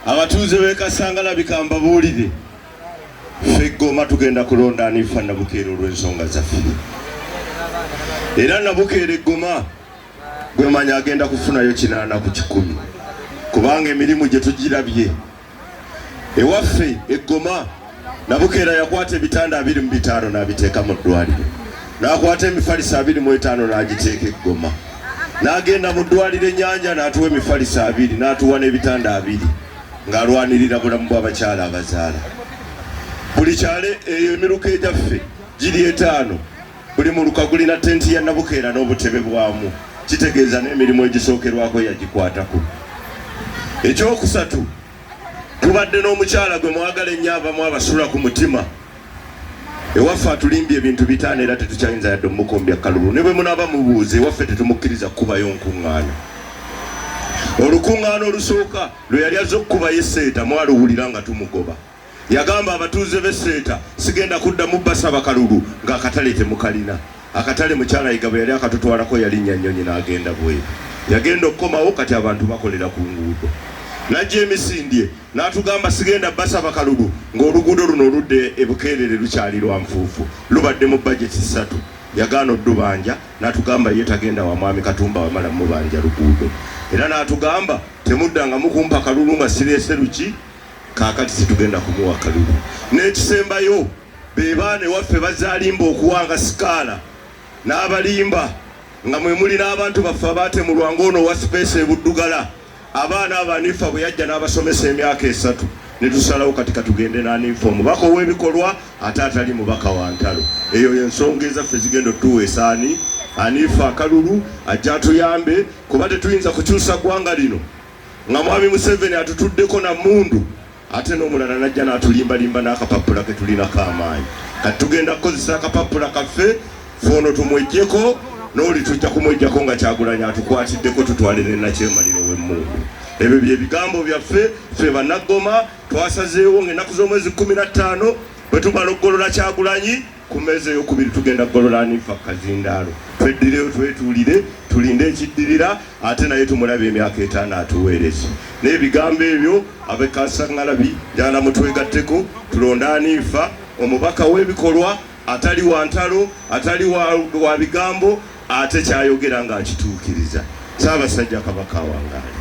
abatuuze b'e Kasangala bikamba buulire ffe Goma tugenda kulonda Anifa Nabukeera olw'ensonga zaffe era Nabukeera Goma gwe manya agenda kufunayo 8 ku 10 kubanga emirimu gye tugirabye ewaffe e Goma Nabukeera yakwata ebitanda 25 n'abiteeka mu ddwaliro n'akwata emifaliso 25 n'agiteeka e Goma n'agenda mu ddwaliro Ennyanja n'atuwa emifaliso 20 n'atuwa n'ebitanda 2 ng'alwanirira bulamu bw'abakyala abazaala buli kyale eyo emiruka egyaffe giri 5 buli muluka gulina tenti ya Nabukeera n'obutebe bwamu kitegeeza n'emirimu egisookerwako yagikwatako. Ekyokusatu tubadde n'omukyala gwe mwagala ennyo abamu abasula ku mutima ewaffe atulimbye ebintu 5 era tetukyayinza yadde omukombya kalulu ne bwe munaaba mubuuze ewaffe tetumukkiriza kubayo nkuŋŋaana. Olukuŋŋaana olusooka lwe yali azze okukubayo esseeta mwaluwulira nga tumugoba yagamba abatuuze b'esseeta sigenda kuddamu basaba kalulu ng'akatale temukalina. Akatale mukyala yiga bwe yali akatutwalako yalinnya nnyonyi n'agenda bweru yagenda okukomawo kati abantu bakolera ku nguudo najja emisindye n'atugamba sigenda basaba kalulu ng'oluguudo luno oludde e Bukeerere lukyali lwa nfuufu lubadde mu bajeti 3 yagaana oddubanja n'atugamba ye tagenda wa mwami Katumba wamala mubanja luguudo era n'atugamba temuddanga mukumpa kalulu nga sireese luki kaakati situgenda kumuwa kalulu. N'ekisembayo be baana ewaffe bazaalimba okuwanga sikaala n'abalimba nga mwe muli n'abantu baffe abaatemulwa ng'ono wa Space e Buddugala abaana ab'Anifa bwe yajja n'abasomesa emyaka 3 ne tusalawo kati katugende n'Anifa omubaka ow'ebikolwa ate atali mubaka wa ntalo. Eyo y'ensonga ezaffe zigenda otuweesa Anifa akalulu ajja atuyambe kuba tetuyinza kukyusa ggwanga lino nga mwami Museveni atutuddeko na mundu ate n'omulala najja n'atulimbalimba n'akapapula ke tulinako amaanyi. Kati tugenda kukozesa akapapula kaffe fono tumwejjeko n'oli tujja kumwejjako nga Kyagulanyi atukwatiddeko tutwale ne Nakyemaliro w'emmundu. Ebyo bye bigambo byaffe ffe Bannagoma twasazeewo ng'ennaku z'omwezi 15 bwe tumala okugolola Kyagulanyi ku mmeeza ey'okubiri tugenda kugolola Anifa Kazindaalo. Tweddireyo twetuulire tulinde ekiddirira ate naye tumulabe emyaka 5 atuweereze. N'ebigambo ebyo ab'e Kasangala bijjana mutwegatteko tulonde Anifa omubaka w'ebikolwa atali wa ntalo atali wa bigambo ate kyayogera ng'akituukiriza. Ssaabasajja Kabaka wange.